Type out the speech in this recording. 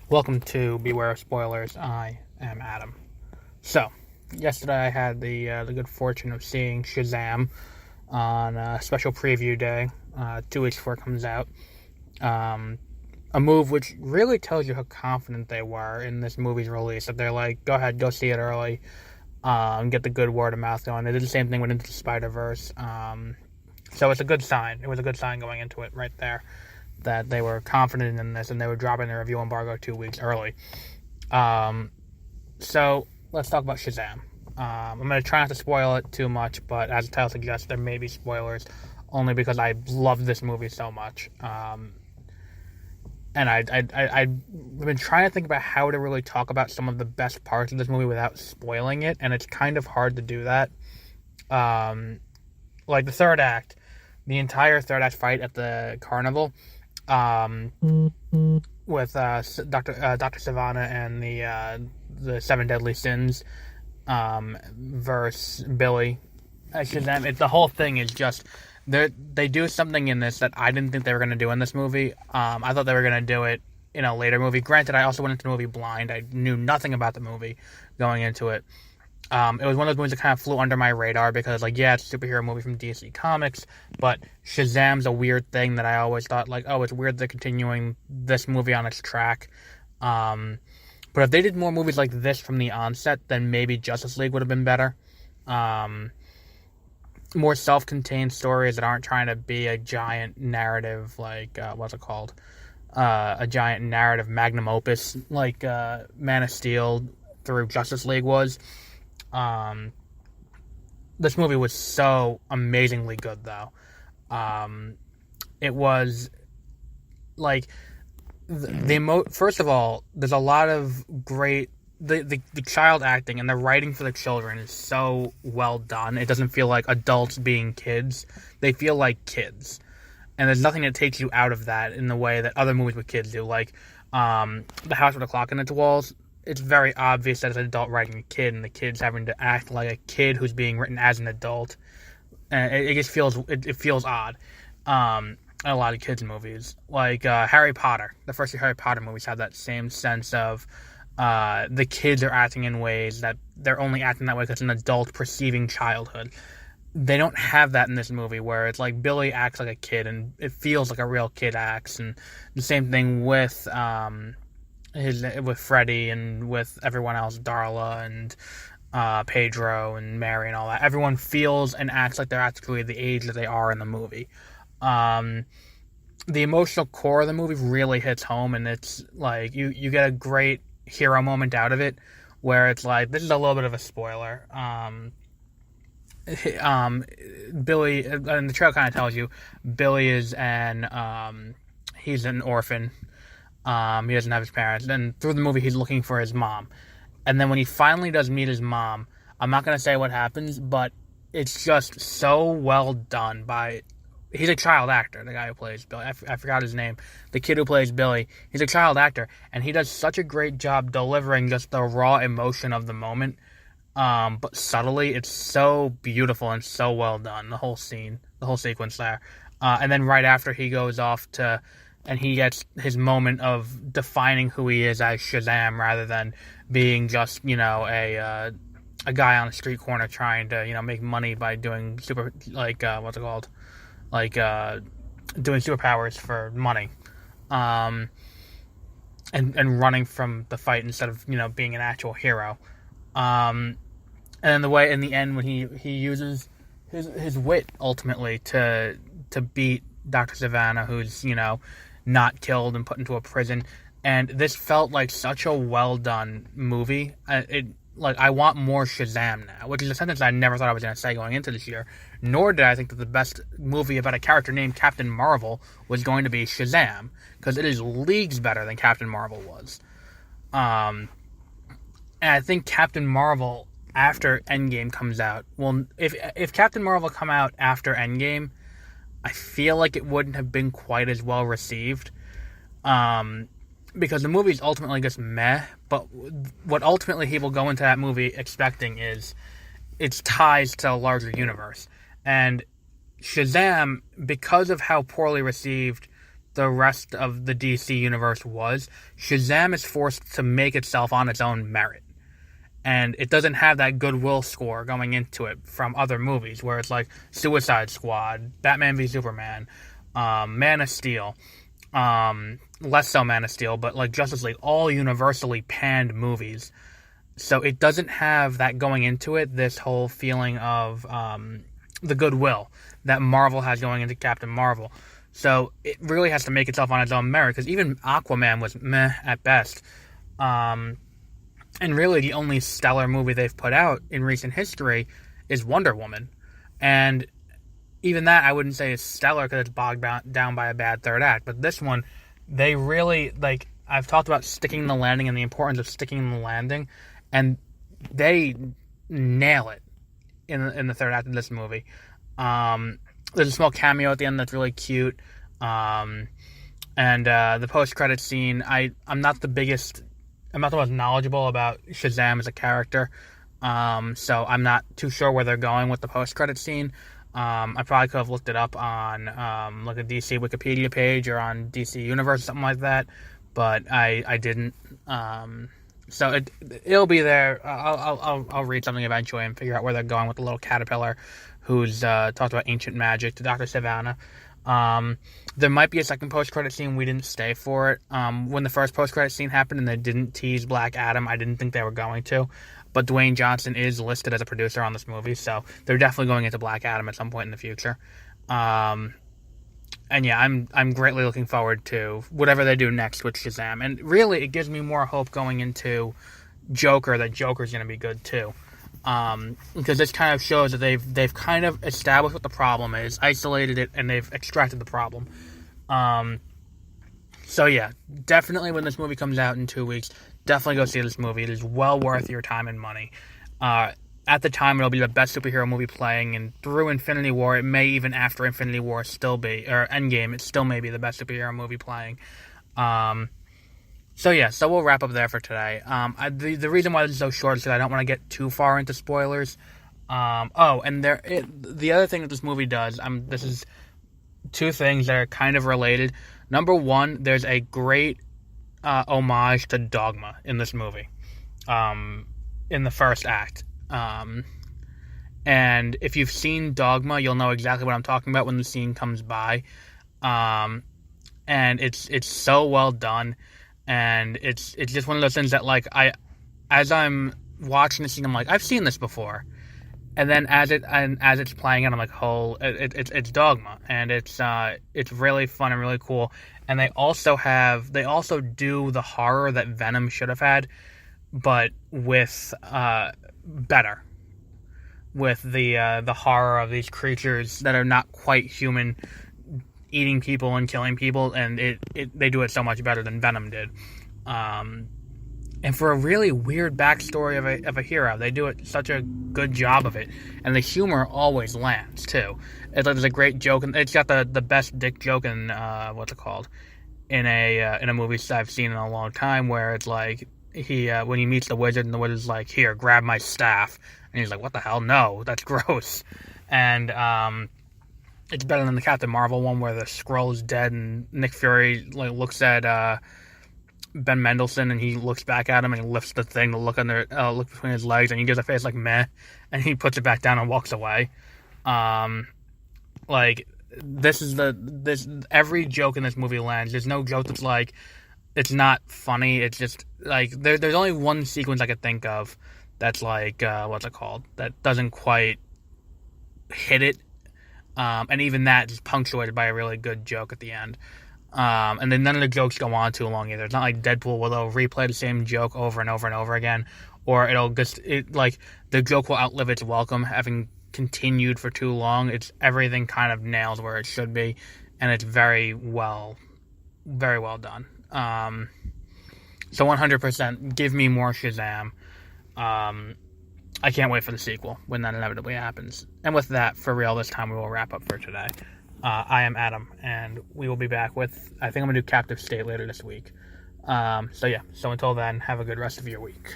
Welcome to Beware of Spoilers. I am Adam. So, yesterday I had the good fortune of seeing Shazam on a special preview day, 2 weeks before it comes out. A move which really tells you how confident they were in this movie's release. That they're like, go ahead, go see it early, get the good word of mouth going. They did the same thing with Into the Spider-Verse. So it's a good sign. It was a good sign going into it right there, that they were confident in this and they were dropping their review embargo 2 weeks early. So let's talk about Shazam. I'm going to try not to spoil it too much, but as the title suggests, there may be spoilers, only because I love this movie so much. And I've been trying to think about how to really talk about some of the best parts of this movie without spoiling it, and it's kind of hard to do that. Like the third act, the entire third act fight at the carnival, with Dr. Savannah and the Seven Deadly Sins, versus Billy. The whole thing is just they do something in this that I didn't think they were going to do in this movie. I thought they were going to do it in a later movie. Granted, I also went into the movie blind. I knew nothing about the movie going into it. It was one of those movies that kind of flew under my radar because, it's a superhero movie from DC Comics, but Shazam's a weird thing that I always thought, it's weird they're continuing this movie on its track. But if they did more movies like this from the onset, then maybe Justice League would have been better. More self-contained stories that aren't trying to be a giant narrative, a giant narrative magnum opus, like Man of Steel through Justice League was. This movie was so amazingly good, though. It was first of all, there's a lot of great the child acting and the writing for the children is so well done. It doesn't feel like adults being kids. They feel like kids. And there's nothing that takes you out of that in the way that other movies with kids do. Like The House with a Clock in its Walls. It's very obvious that it's an adult writing a kid, and the kid's having to act like a kid who's being written as an adult. And it just feels odd. A lot of kids' movies, like Harry Potter. The first two Harry Potter movies have that same sense of the kids are acting in ways that they're only acting that way because it's an adult perceiving childhood. They don't have that in this movie, where it's like Billy acts like a kid, and it feels like a real kid acts. And the same thing with Freddie and with everyone else, Darla and Pedro and Mary and all that. Everyone feels and acts like they're actually the age that they are in the movie. The emotional core of the movie really hits home, and it's like you get a great hero moment out of it, where it's like, this is a little bit of a spoiler. Billy, and the trailer kind of tells you, Billy is he's an orphan. He doesn't have his parents. And through the movie, he's looking for his mom. And then when he finally does meet his mom, I'm not going to say what happens, but it's just so well done by... He's a child actor, the guy who plays Billy. I forgot his name. The kid who plays Billy. He's a child actor, and he does such a great job delivering just the raw emotion of the moment. But subtly, it's so beautiful and so well done. The whole scene, the whole sequence there. And then right after, he goes off and he gets his moment of defining who he is as Shazam, rather than being just, a guy on a street corner trying to, make money by doing doing superpowers for money, and running from the fight instead of, being an actual hero. And then the way in the end when he uses his wit ultimately to beat Dr. Savannah, who's, not killed and put into a prison. And this felt like such a well done movie. I want more Shazam now, which is a sentence I never thought I was going to say going into this year. Nor did I think that the best movie about a character named Captain Marvel was going to be Shazam, because it is leagues better than Captain Marvel was. And I think Captain Marvel, after Endgame comes out, well, if Captain Marvel come out after Endgame, I feel like it wouldn't have been quite as well received. Because the movie's ultimately just meh, but what ultimately he will go into that movie expecting is its ties to a larger universe. And Shazam, because of how poorly received the rest of the DC universe was, Shazam is forced to make itself on its own merit. And it doesn't have that goodwill score going into it from other movies, where it's like Suicide Squad, Batman v Superman, Man of Steel, less so Man of Steel, but like Justice League, all universally panned movies. So it doesn't have that going into it, this whole feeling of the goodwill that Marvel has going into Captain Marvel. So it really has to make itself on its own merit, because even Aquaman was meh at best. And really the only stellar movie they've put out in recent history is Wonder Woman. And even that I wouldn't say is stellar because it's bogged down by a bad third act. But this one, they really, like, I've talked about sticking the landing and the importance of sticking the landing, and they nail it in the third act of this movie. There's a small cameo at the end that's really cute. And the post-credit scene, I'm not the most knowledgeable about Shazam as a character, so I'm not too sure where they're going with the post-credit scene. I probably could have looked it up on like a DC Wikipedia page or on DC Universe or something like that, but I didn't. So it'll be there. I'll read something eventually and figure out where they're going with the little caterpillar who's talked about ancient magic to Dr. Savannah. There might be a second post-credit scene. We didn't stay for it. When the first post-credit scene happened and they didn't tease Black Adam, I didn't think they were going to. But Dwayne Johnson is listed as a producer on this movie, so they're definitely going into Black Adam at some point in the future. And yeah, I'm greatly looking forward to whatever they do next with Shazam. And really, it gives me more hope going into Joker that Joker's going to be good too. Because this kind of shows that they've kind of established what the problem is, isolated it, and they've extracted the problem. So yeah, definitely when this movie comes out in 2 weeks, definitely go see this movie. It is well worth your time and money. At the time, it'll be the best superhero movie playing, and through Infinity War, it may even after Infinity War still be, or Endgame, it still may be the best superhero movie playing. So yeah, so we'll wrap up there for today. The reason why this is so short is because I don't want to get too far into spoilers. The other thing that this movie does, this is two things that are kind of related. Number one, there's a great homage to Dogma in this movie, in the first act. And if you've seen Dogma, you'll know exactly what I'm talking about when the scene comes by. And it's so well done. And it's just one of those things that, like, as I'm watching the scene, I'm like, I've seen this before. And then as it's playing out, I'm like, oh, it's Dogma, and it's really fun and really cool. And they also do the horror that Venom should have had, but with better, with the horror of these creatures that are not quite human, eating people and killing people, and they do it so much better than Venom did. And for a really weird backstory of a hero, they do it such a good job of it, and the humor always lands too. There's a great joke, and it's got the best dick joke in what's it called, in a movie I've seen in a long time, where it's like when he meets the wizard, and the wizard's like, "Here, grab my staff," and he's like, "What the hell? No, that's gross." And it's better than the Captain Marvel one where the Skrull is dead and Nick Fury looks at Ben Mendelsohn, and he looks back at him and he lifts the thing to look between his legs, and he gives a face like meh, and he puts it back down and walks away. Like every joke in this movie lands. There's no joke that's like it's not funny. It's just like there's only one sequence I could think of that's like what's it called, that doesn't quite hit it. And even that is punctuated by a really good joke at the end. And then none of the jokes go on too long either. It's not like Deadpool where they'll replay the same joke over and over and over again, or the joke will outlive its welcome, having continued for too long. It's everything kind of nails where it should be, and it's very well done. So 100%, give me more Shazam. I can't wait for the sequel when that inevitably happens. And with that, for real, this time we will wrap up for today. I am Adam, and we will be back with, I think I'm going to do Captive State later this week. So until then, have a good rest of your week.